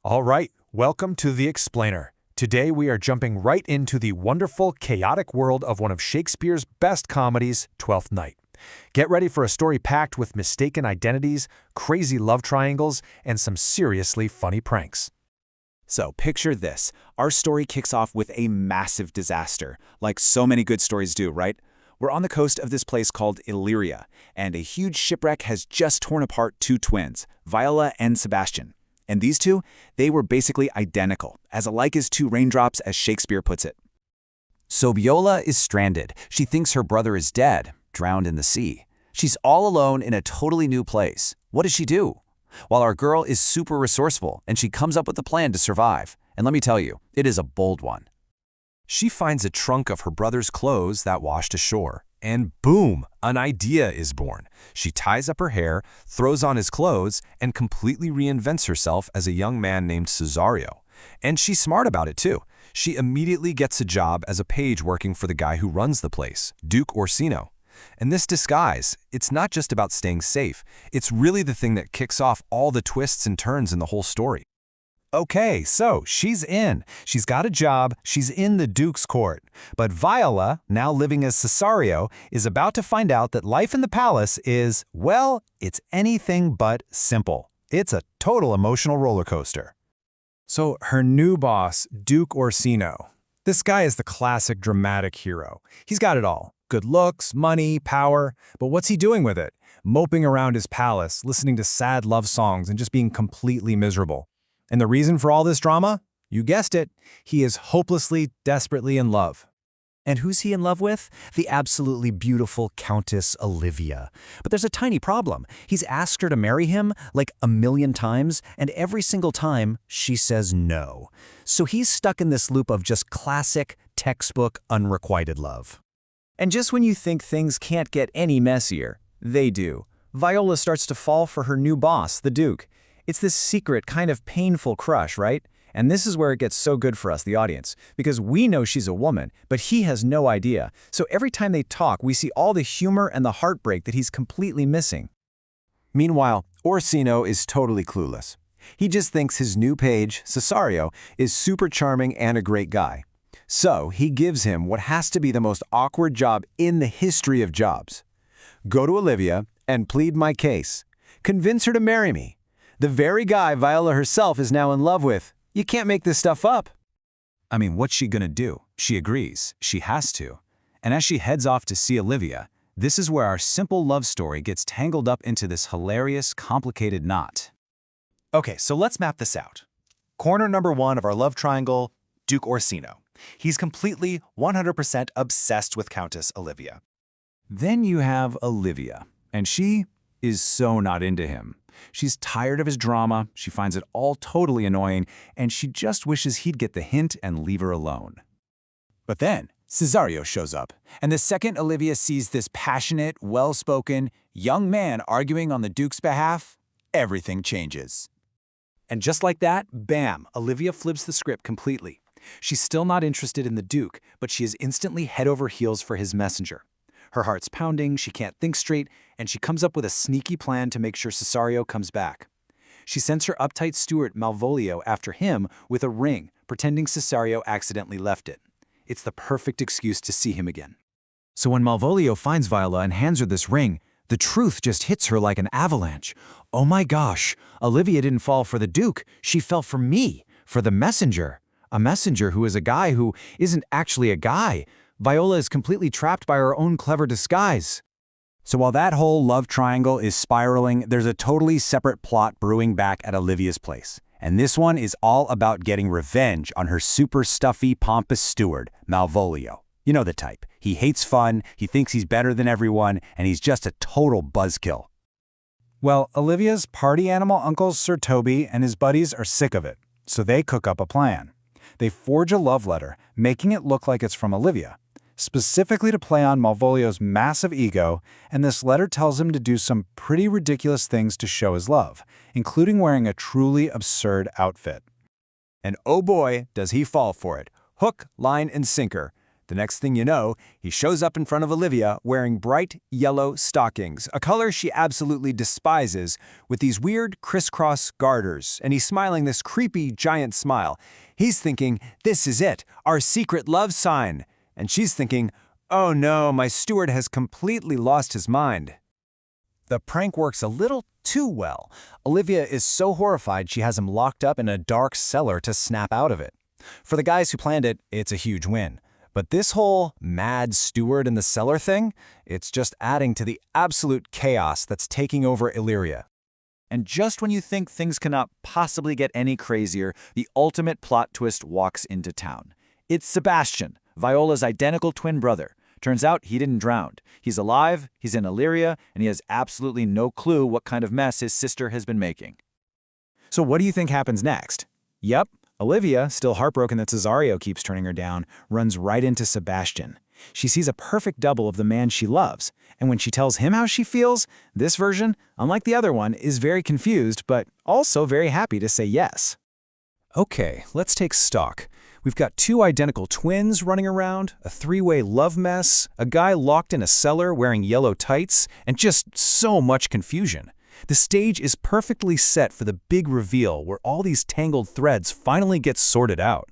All right, welcome to The Explainer. Today we are jumping right into the wonderful, chaotic world of one of Shakespeare's best comedies, Twelfth Night. Get ready for a story packed with mistaken identities, crazy love triangles, and some seriously funny pranks. So picture this. Our story kicks off with a massive disaster, like so many good stories do, right? We're on the coast of this place called Illyria, and a huge shipwreck has just torn apart two twins, Viola and Sebastian. And these two, they were basically identical, as alike as two raindrops, as Shakespeare puts it. So Viola is stranded. She thinks her brother is dead, drowned in the sea. She's all alone in a totally new place. What does she do? While our girl is super resourceful, and she comes up with a plan to survive. And let me tell you, it is a bold one. She finds a trunk of her brother's clothes that washed ashore. And boom, an idea is born. She ties up her hair, throws on his clothes, and completely reinvents herself as a young man named Cesario. And she's smart about it too. She immediately gets a job as a page working for the guy who runs the place, Duke Orsino. And this disguise, it's not just about staying safe. It's really the thing that kicks off all the twists and turns in the whole story. Okay, so she's in. She's got a job, she's in the Duke's court. But Viola, now living as Cesario, is about to find out that life in the palace is, well, it's anything but simple. It's a total emotional roller coaster. So her new boss, Duke Orsino. This guy is the classic dramatic hero. He's got it all. Good looks, money, power. But what's he doing with it? Moping around his palace, listening to sad love songs, and just being completely miserable. And the reason for all this drama? You guessed it. He is hopelessly, desperately in love. And who's he in love with? The absolutely beautiful Countess Olivia. But there's a tiny problem. He's asked her to marry him like 1,000,000 times, and every single time, she says no. So he's stuck in this loop of just classic, textbook, unrequited love. And just when you think things can't get any messier, they do. Viola starts to fall for her new boss, the Duke. It's this secret, kind of painful crush, right? And this is where it gets so good for us, the audience, because we know she's a woman, but he has no idea. So every time they talk, we see all the humor and the heartbreak that he's completely missing. Meanwhile, Orsino is totally clueless. He just thinks his new page, Cesario, is super charming and a great guy. So he gives him what has to be the most awkward job in the history of jobs. Go to Olivia and plead my case. Convince her to marry me. The very guy Viola herself is now in love with. You can't make this stuff up. I mean, what's she gonna do? She agrees. She has to. And as she heads off to see Olivia, this is where our simple love story gets tangled up into this hilarious, complicated knot. Okay, so let's map this out. Corner number one of our love triangle, Duke Orsino. He's completely 100% obsessed with Countess Olivia. Then you have Olivia, and she is so not into him. She's tired of his drama, she finds it all totally annoying, and she just wishes he'd get the hint and leave her alone. But then, Cesario shows up, and the second Olivia sees this passionate, well-spoken, young man arguing on the Duke's behalf, everything changes. And just like that, bam, Olivia flips the script completely. She's still not interested in the Duke, but she is instantly head over heels for his messenger. Her heart's pounding, she can't think straight, and she comes up with a sneaky plan to make sure Cesario comes back. She sends her uptight steward Malvolio after him with a ring, pretending Cesario accidentally left it. It's the perfect excuse to see him again. So when Malvolio finds Viola and hands her this ring, the truth just hits her like an avalanche. Oh my gosh, Olivia didn't fall for the Duke, she fell for me, for the messenger. A messenger who is a guy who isn't actually a guy. Viola is completely trapped by her own clever disguise. So while that whole love triangle is spiraling, there's a totally separate plot brewing back at Olivia's place. And this one is all about getting revenge on her super stuffy, pompous steward, Malvolio. You know the type. He hates fun, he thinks he's better than everyone, and he's just a total buzzkill. Well, Olivia's party animal uncle Sir Toby and his buddies are sick of it, so they cook up a plan. They forge a love letter, making it look like it's from Olivia, specifically to play on Malvolio's massive ego, and this letter tells him to do some pretty ridiculous things to show his love, including wearing a truly absurd outfit. And oh boy, does he fall for it. Hook, line, and sinker. The next thing you know, he shows up in front of Olivia wearing bright yellow stockings, a color she absolutely despises, with these weird crisscross garters, and he's smiling this creepy giant smile. He's thinking, this is it, our secret love sign. And she's thinking, oh no, my steward has completely lost his mind. The prank works a little too well. Olivia is so horrified she has him locked up in a dark cellar to snap out of it. For the guys who planned it, it's a huge win. But this whole mad steward in the cellar thing, it's just adding to the absolute chaos that's taking over Illyria. And just when you think things cannot possibly get any crazier, the ultimate plot twist walks into town. It's Sebastian, Viola's identical twin brother. Turns out he didn't drown. He's alive, he's in Illyria, and he has absolutely no clue what kind of mess his sister has been making. So what do you think happens next? Yep, Olivia, still heartbroken that Cesario keeps turning her down, runs right into Sebastian. She sees a perfect double of the man she loves, and when she tells him how she feels, this version, unlike the other one, is very confused, but also very happy to say yes. Okay, let's take stock. We've got two identical twins running around, a three-way love mess, a guy locked in a cellar wearing yellow tights, and just so much confusion. The stage is perfectly set for the big reveal where all these tangled threads finally get sorted out.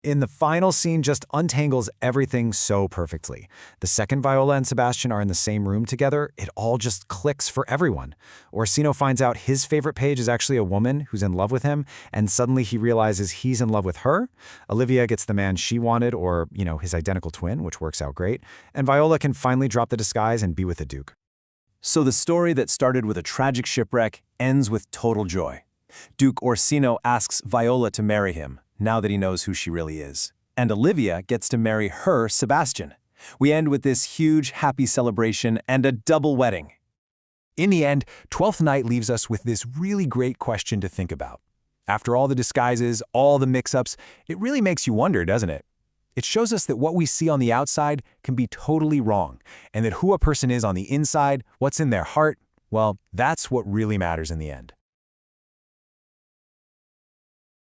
In the final scene just untangles everything so perfectly. The second Viola and Sebastian are in the same room together, it all just clicks for everyone. Orsino finds out his favorite page is actually a woman who's in love with him, and suddenly he realizes he's in love with her. Olivia gets the man she wanted, or, his identical twin, which works out great. And Viola can finally drop the disguise and be with the Duke. So the story that started with a tragic shipwreck ends with total joy. Duke Orsino asks Viola to marry him, now that he knows who she really is. And Olivia gets to marry her Sebastian. We end with this huge, happy celebration and a double wedding. In the end, Twelfth Night leaves us with this really great question to think about. After all the disguises, all the mix-ups, it really makes you wonder, doesn't it? It shows us that what we see on the outside can be totally wrong, and that who a person is on the inside, what's in their heart, well, that's what really matters in the end.